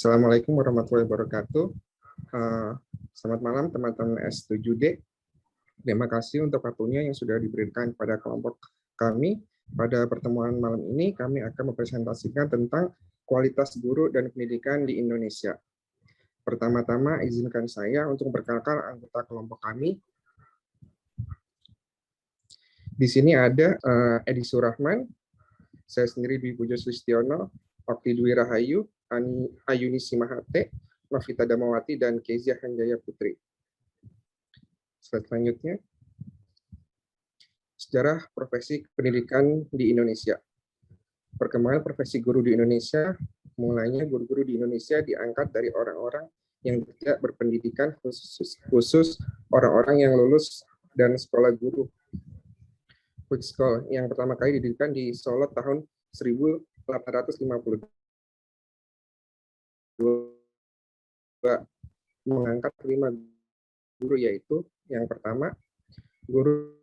Assalamualaikum warahmatullahi wabarakatuh. Selamat malam teman-teman S7D. Terima kasih untuk waktunya yang sudah diberikan pada kelompok kami. Pada pertemuan malam ini kami akan mempresentasikan tentang kualitas guru dan pendidikan di Indonesia. Pertama-tama izinkan saya untuk memperkenalkan anggota kelompok kami. Di sini ada Edi Surahman, saya sendiri Dwi Pujo Sulistiono, Okti Dwi Rahayu, Ayuni Simahate, Novita Damawati, dan Kezia Hanjaya Putri. Selanjutnya, sejarah profesi pendidikan di Indonesia. Perkembangan profesi guru di Indonesia, mulainya guru-guru di Indonesia diangkat dari orang-orang yang tidak berpendidikan, khusus orang-orang yang lulus dan sekolah guru. Quick School yang pertama kali didirikan di Solo tahun 1852. Mengangkat 5 guru, yaitu yang pertama guru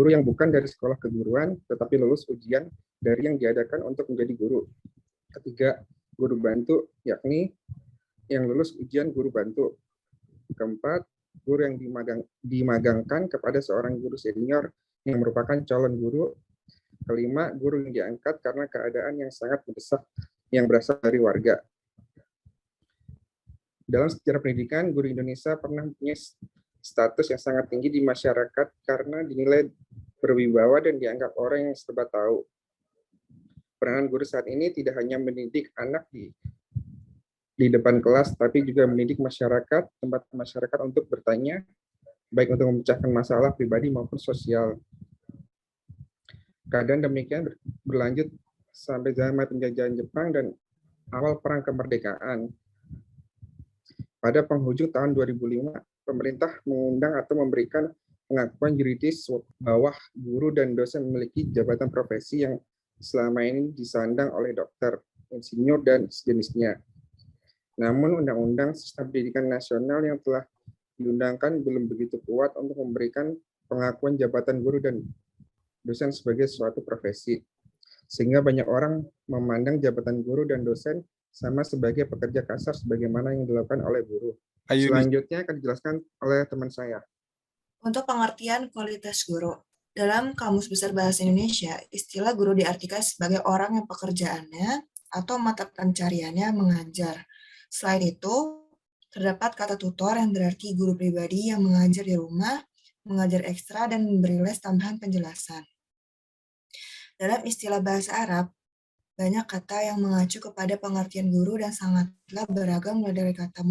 yang bukan dari sekolah keguruan tetapi lulus ujian dari yang diadakan untuk menjadi guru. Ketiga, guru bantu, yakni yang lulus ujian guru bantu. Keempat, guru yang dimagangkan kepada seorang guru senior yang merupakan calon guru. Kelima, guru yang diangkat karena keadaan yang sangat mendesak yang berasal dari warga. Dalam sejarah pendidikan, guru Indonesia pernah mempunyai status yang sangat tinggi di masyarakat karena dinilai berwibawa dan dianggap orang yang serba tahu. Peranan guru saat ini tidak hanya mendidik anak di depan kelas, tapi juga mendidik masyarakat, tempat masyarakat untuk bertanya, baik untuk memecahkan masalah pribadi maupun sosial. Keadaan demikian berlanjut sampai zaman penjajahan Jepang dan awal perang kemerdekaan. Pada penghujung tahun 2005, pemerintah mengundang atau memberikan pengakuan yuridis bahwa guru dan dosen memiliki jabatan profesi yang selama ini disandang oleh dokter, insinyur, dan sejenisnya. Namun, Undang-Undang Sistem Pendidikan Nasional yang telah diundangkan belum begitu kuat untuk memberikan pengakuan jabatan guru dan dosen sebagai suatu profesi, sehingga banyak orang memandang jabatan guru dan dosen sama sebagai pekerja kasar sebagaimana yang dilakukan oleh guru. Selanjutnya akan dijelaskan oleh teman saya. Untuk pengertian kualitas guru, dalam Kamus Besar Bahasa Indonesia, istilah guru diartikan sebagai orang yang pekerjaannya atau mata pencariannya mengajar. Selain itu, terdapat kata tutor yang berarti guru pribadi yang mengajar di rumah, mengajar ekstra, dan memberi les tambahan penjelasan. Dalam istilah bahasa Arab, banyak kata yang mengacu kepada pengertian guru dan sangatlah beragam, mulai dari kata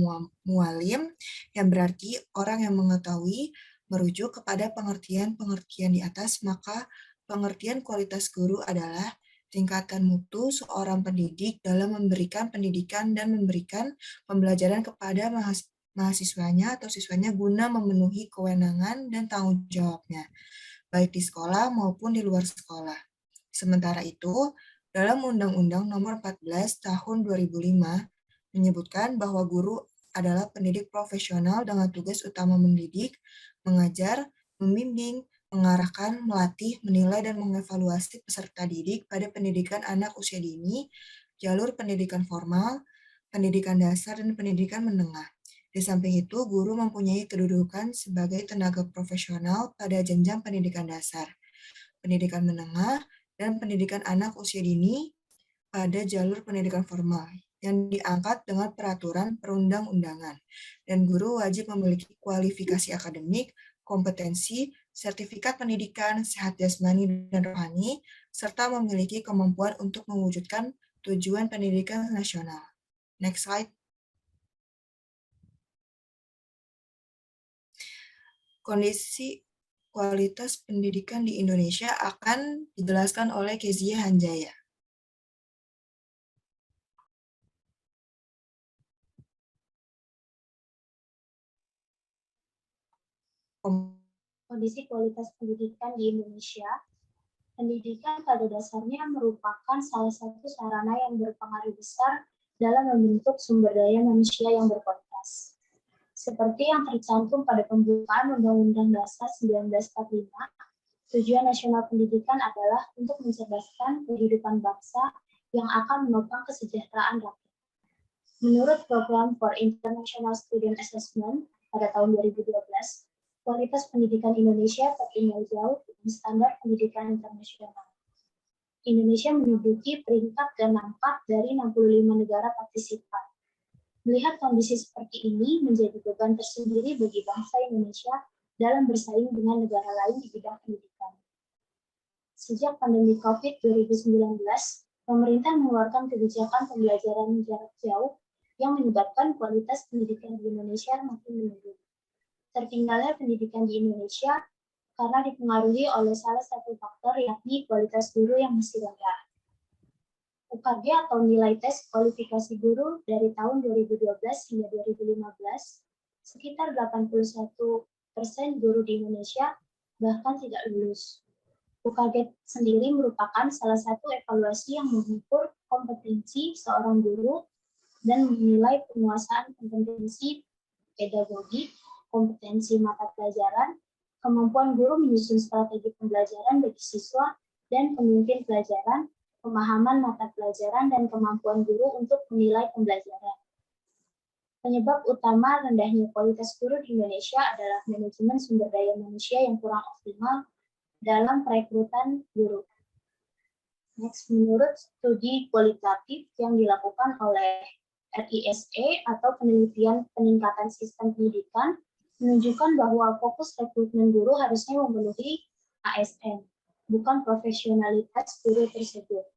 mualim yang berarti orang yang mengetahui, merujuk kepada pengertian-pengertian di atas, maka pengertian kualitas guru adalah tingkatan mutu seorang pendidik dalam memberikan pendidikan dan memberikan pembelajaran kepada mahasiswanya atau siswanya guna memenuhi kewenangan dan tanggung jawabnya, baik di sekolah maupun di luar sekolah. Sementara itu, dalam Undang-Undang Nomor 14 Tahun 2005 menyebutkan bahwa guru adalah pendidik profesional dengan tugas utama mendidik, mengajar, membimbing, mengarahkan, melatih, menilai, dan mengevaluasi peserta didik pada pendidikan anak usia dini, jalur pendidikan formal, pendidikan dasar, dan pendidikan menengah. Di samping itu, guru mempunyai kedudukan sebagai tenaga profesional pada jenjang pendidikan dasar, pendidikan menengah, dan pendidikan anak usia dini pada jalur pendidikan formal yang diangkat dengan peraturan perundang-undangan. Dan guru wajib memiliki kualifikasi akademik, kompetensi, sertifikat pendidikan, sehat jasmani dan rohani, serta memiliki kemampuan untuk mewujudkan tujuan pendidikan nasional. Next slide. Kondisi kualitas pendidikan di Indonesia akan dijelaskan oleh Kezia Hanjaya. Kondisi kualitas pendidikan di Indonesia. Pendidikan pada dasarnya merupakan salah satu sarana yang berpengaruh besar dalam membentuk sumber daya manusia yang berkualitas. Seperti yang tercantum pada pembukaan Undang-Undang Dasar 1945 Tujuan nasional pendidikan adalah untuk mencerdaskan kehidupan bangsa yang akan menopang kesejahteraan rakyat. Menurut Program for International Student Assessment pada tahun 2012, kualitas pendidikan Indonesia tertinggal jauh dengan standar pendidikan internasional. Indonesia menduduki peringkat ke-4 dari 65 negara partisipan. Melihat kondisi seperti ini menjadi beban tersendiri bagi bangsa Indonesia dalam bersaing dengan negara lain di bidang pendidikan. Sejak pandemi COVID-19, pemerintah mengeluarkan kebijakan pembelajaran jarak jauh yang menyebabkan kualitas pendidikan di Indonesia makin menurun. Tertinggalnya pendidikan di Indonesia karena dipengaruhi oleh salah satu faktor, yakni kualitas guru yang masih rendah. UKG atau nilai tes kualifikasi guru dari tahun 2012 hingga 2015, sekitar 81% guru di Indonesia bahkan tidak lulus. UKG sendiri merupakan salah satu evaluasi yang mengukur kompetensi seorang guru dan menilai penguasaan kompetensi pedagogi, kompetensi mata pelajaran, kemampuan guru menyusun strategi pembelajaran bagi siswa dan pemimpin pelajaran, pemahaman mata pelajaran, dan kemampuan guru untuk menilai pembelajaran. Penyebab utama rendahnya kualitas guru di Indonesia adalah manajemen sumber daya manusia yang kurang optimal dalam perekrutan guru. Next, menurut studi kualitatif yang dilakukan oleh RISE atau Penelitian Peningkatan Sistem Pendidikan, menunjukkan bahwa fokus rekrutmen guru harusnya memenuhi ASN, bukan profesionalitas guru tersebut.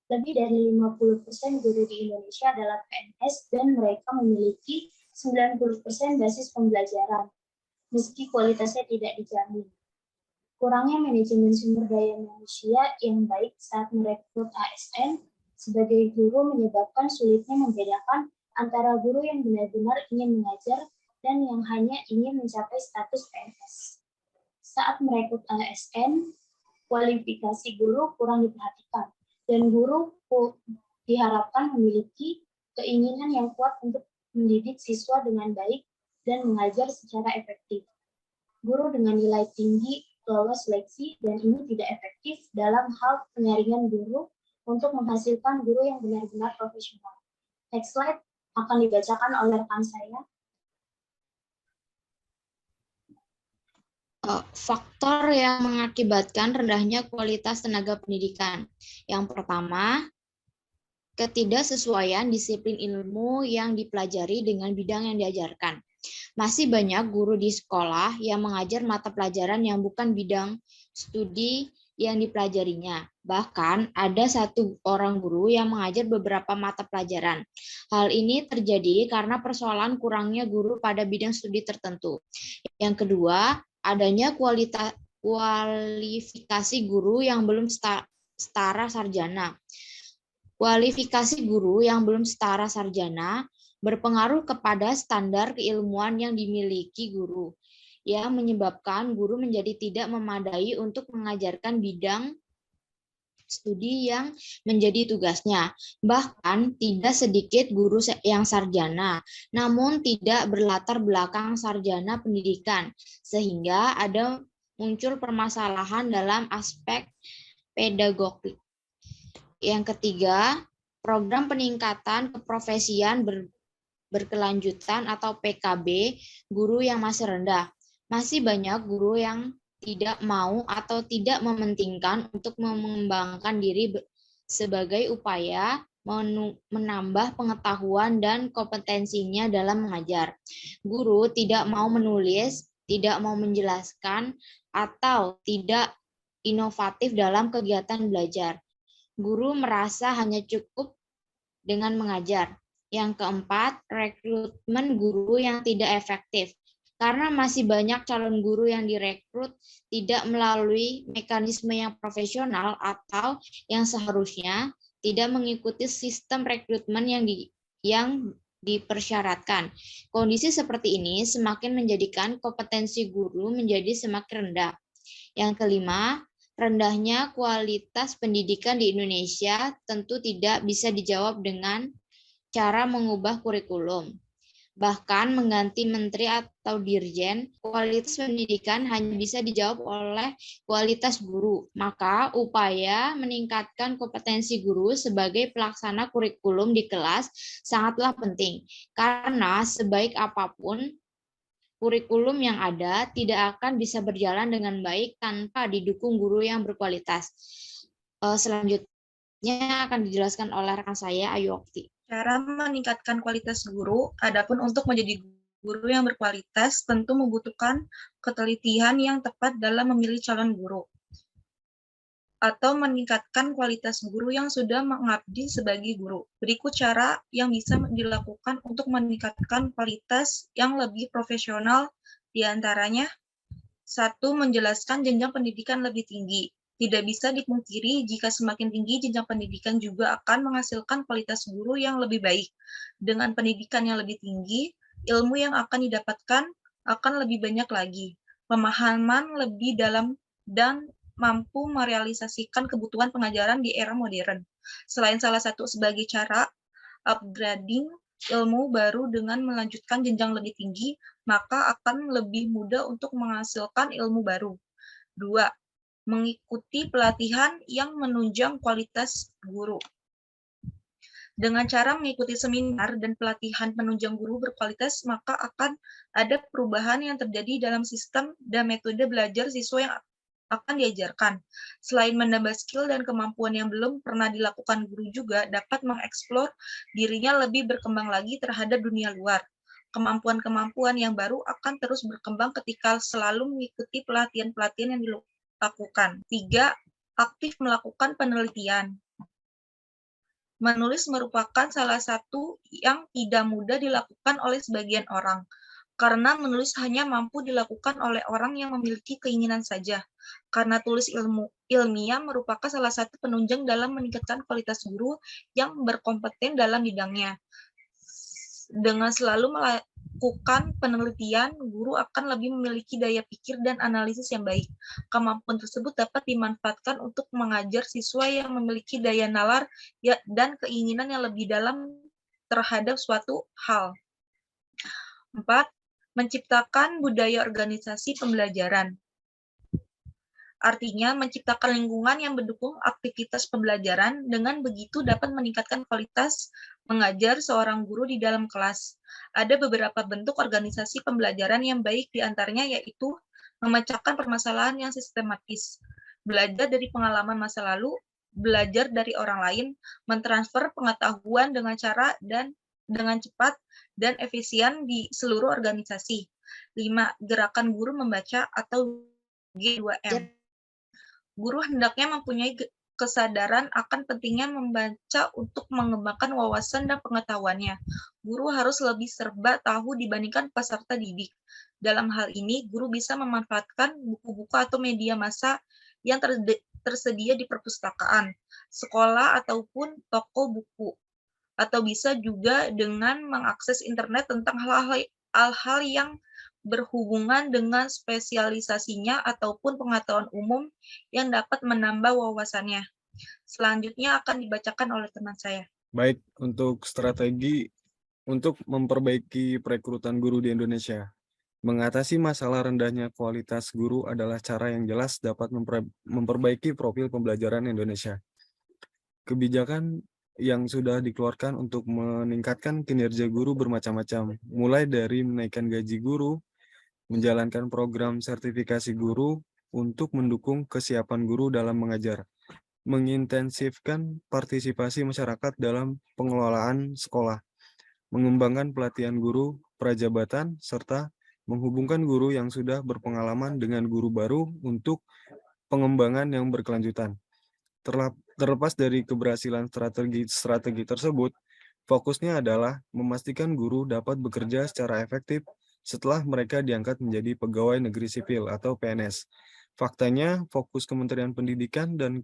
Lebih dari 50% guru di Indonesia adalah PNS dan mereka memiliki 90% basis pembelajaran, meski kualitasnya tidak dijamin. Kurangnya manajemen sumber daya manusia yang baik saat merekrut ASN sebagai guru menyebabkan sulitnya membedakan antara guru yang benar-benar ingin mengajar dan yang hanya ingin mencapai status PNS. Saat merekrut ASN, kualifikasi guru kurang diperhatikan, dan guru diharapkan memiliki keinginan yang kuat untuk mendidik siswa dengan baik dan mengajar secara efektif. Guru dengan nilai tinggi lolos seleksi, dan ini tidak efektif dalam hal penyaringan guru untuk menghasilkan guru yang benar-benar profesional. Next slide akan dibacakan oleh rekan saya. Faktor yang mengakibatkan rendahnya kualitas tenaga pendidikan. Yang pertama, ketidaksesuaian disiplin ilmu yang dipelajari dengan bidang yang diajarkan. Masih banyak guru di sekolah yang mengajar mata pelajaran yang bukan bidang studi yang dipelajarinya. Bahkan ada satu orang guru yang mengajar beberapa mata pelajaran. Hal ini terjadi karena persoalan kurangnya guru pada bidang studi tertentu. Yang kedua, adanya kualifikasi guru yang belum setara sarjana. Kualifikasi guru yang belum setara sarjana berpengaruh kepada standar keilmuan yang dimiliki guru, yang menyebabkan guru menjadi tidak memadai untuk mengajarkan bidang studi yang menjadi tugasnya. Bahkan tidak sedikit guru yang sarjana, namun tidak berlatar belakang sarjana pendidikan, sehingga ada muncul permasalahan dalam aspek pedagogik. Yang ketiga, program peningkatan keprofesian berkelanjutan atau PKB guru yang masih rendah. Masih banyak guru yang tidak mau atau tidak mementingkan untuk mengembangkan diri sebagai upaya menambah pengetahuan dan kompetensinya dalam mengajar. Guru tidak mau menulis, tidak mau menjelaskan, atau tidak inovatif dalam kegiatan belajar. Guru merasa hanya cukup dengan mengajar. Yang keempat, rekrutmen guru yang tidak efektif. Karena masih banyak calon guru yang direkrut tidak melalui mekanisme yang profesional atau yang seharusnya tidak mengikuti sistem rekrutmen yang dipersyaratkan. Kondisi seperti ini semakin menjadikan kompetensi guru menjadi semakin rendah. Yang kelima, rendahnya kualitas pendidikan di Indonesia tentu tidak bisa dijawab dengan cara mengubah kurikulum. bahkan mengganti menteri atau dirjen. Kualitas pendidikan hanya bisa dijawab oleh kualitas guru. Maka upaya meningkatkan kompetensi guru sebagai pelaksana kurikulum di kelas sangatlah penting, karena sebaik apapun kurikulum yang ada tidak akan bisa berjalan dengan baik tanpa didukung guru yang berkualitas. Selanjutnya akan dijelaskan oleh rekan saya, Ayu Okti. Cara meningkatkan kualitas guru, adapun untuk menjadi guru yang berkualitas tentu membutuhkan ketelitian yang tepat dalam memilih calon guru atau meningkatkan kualitas guru yang sudah mengabdi sebagai guru. Berikut cara yang bisa dilakukan untuk meningkatkan kualitas yang lebih profesional, diantaranya 1. Menjelaskan jenjang pendidikan lebih tinggi. Tidak bisa dipungkiri jika semakin tinggi jenjang pendidikan juga akan menghasilkan kualitas guru yang lebih baik. Dengan pendidikan yang lebih tinggi, ilmu yang akan didapatkan akan lebih banyak lagi. Pemahaman lebih dalam dan mampu merealisasikan kebutuhan pengajaran di era modern. Selain salah satu sebagai cara upgrading ilmu baru dengan melanjutkan jenjang lebih tinggi, maka akan lebih mudah untuk menghasilkan ilmu baru. 2. Mengikuti pelatihan yang menunjang kualitas guru. Dengan cara mengikuti seminar dan pelatihan penunjang guru berkualitas, maka akan ada perubahan yang terjadi dalam sistem dan metode belajar siswa yang akan diajarkan. Selain menambah skill dan kemampuan yang belum pernah dilakukan guru juga dapat mengeksplor dirinya lebih berkembang lagi terhadap dunia luar. Kemampuan-kemampuan yang baru akan terus berkembang ketika selalu mengikuti pelatihan-pelatihan yang dilakukan. 3. Aktif melakukan penelitian. Menulis merupakan salah satu yang tidak mudah dilakukan oleh sebagian orang, karena menulis hanya mampu dilakukan oleh orang yang memiliki keinginan saja. Karena tulis ilmiah merupakan salah satu penunjang dalam meningkatkan kualitas guru yang berkompeten dalam bidangnya. Dengan selalu melakukan penelitian, guru akan lebih memiliki daya pikir dan analisis yang baik. Kemampuan tersebut dapat dimanfaatkan untuk mengajar siswa yang memiliki daya nalar dan keinginan yang lebih dalam terhadap suatu hal. 4. Menciptakan budaya organisasi pembelajaran. Artinya, menciptakan lingkungan yang mendukung aktivitas pembelajaran, dengan begitu dapat meningkatkan kualitas mengajar seorang guru di dalam kelas. Ada beberapa bentuk organisasi pembelajaran yang baik, diantaranya yaitu memecahkan permasalahan yang sistematis, belajar dari pengalaman masa lalu, belajar dari orang lain, mentransfer pengetahuan dengan cara dan dengan cepat dan efisien di seluruh organisasi. 5. Gerakan guru membaca atau G2M. Guru hendaknya mempunyai kesadaran akan pentingnya membaca untuk mengembangkan wawasan dan pengetahuannya. Guru harus lebih serba tahu dibandingkan peserta didik. Dalam hal ini, guru bisa memanfaatkan buku-buku atau media massa yang tersedia di perpustakaan, sekolah, ataupun toko buku. Atau bisa juga dengan mengakses internet tentang hal-hal yang berhubungan dengan spesialisasinya ataupun pengetahuan umum yang dapat menambah wawasannya. Selanjutnya akan dibacakan oleh teman saya. Baik, untuk strategi untuk memperbaiki perekrutan guru di Indonesia. Mengatasi masalah rendahnya kualitas guru adalah cara yang jelas dapat memperbaiki profil pembelajaran Indonesia. Kebijakan yang sudah dikeluarkan untuk meningkatkan kinerja guru bermacam-macam, mulai dari menaikkan gaji guru, menjalankan program sertifikasi guru untuk mendukung kesiapan guru dalam mengajar, mengintensifkan partisipasi masyarakat dalam pengelolaan sekolah, mengembangkan pelatihan guru prajabatan, serta menghubungkan guru yang sudah berpengalaman dengan guru baru untuk pengembangan yang berkelanjutan. Terlepas dari keberhasilan strategi tersebut, fokusnya adalah memastikan guru dapat bekerja secara efektif setelah mereka diangkat menjadi pegawai negeri sipil atau PNS. Faktanya, fokus Kementerian Pendidikan dan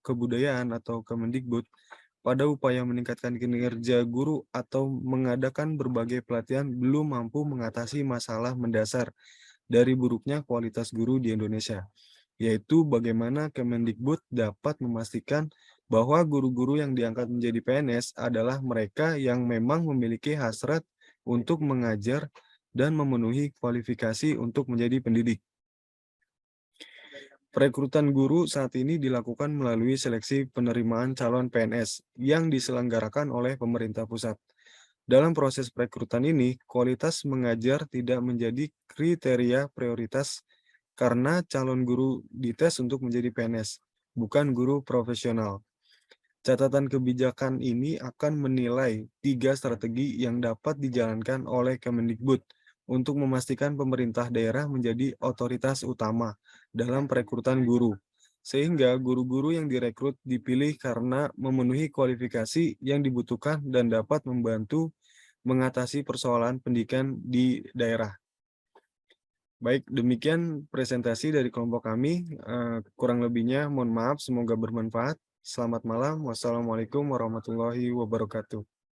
Kebudayaan atau Kemendikbud pada upaya meningkatkan kinerja guru atau mengadakan berbagai pelatihan belum mampu mengatasi masalah mendasar dari buruknya kualitas guru di Indonesia, yaitu bagaimana Kemendikbud dapat memastikan bahwa guru-guru yang diangkat menjadi PNS adalah mereka yang memang memiliki hasrat untuk mengajar dan memenuhi kualifikasi untuk menjadi pendidik. Perekrutan guru saat ini dilakukan melalui seleksi penerimaan calon PNS yang diselenggarakan oleh pemerintah pusat. Dalam proses perekrutan ini, kualitas mengajar tidak menjadi kriteria prioritas karena calon guru dites untuk menjadi PNS, bukan guru profesional. Catatan kebijakan ini akan menilai 3 strategi yang dapat dijalankan oleh Kemendikbud untuk memastikan pemerintah daerah menjadi otoritas utama dalam perekrutan guru, sehingga guru-guru yang direkrut dipilih karena memenuhi kualifikasi yang dibutuhkan dan dapat membantu mengatasi persoalan pendidikan di daerah. Baik, demikian presentasi dari kelompok kami. Kurang lebihnya mohon maaf, semoga bermanfaat. Selamat malam. Wassalamualaikum warahmatullahi wabarakatuh.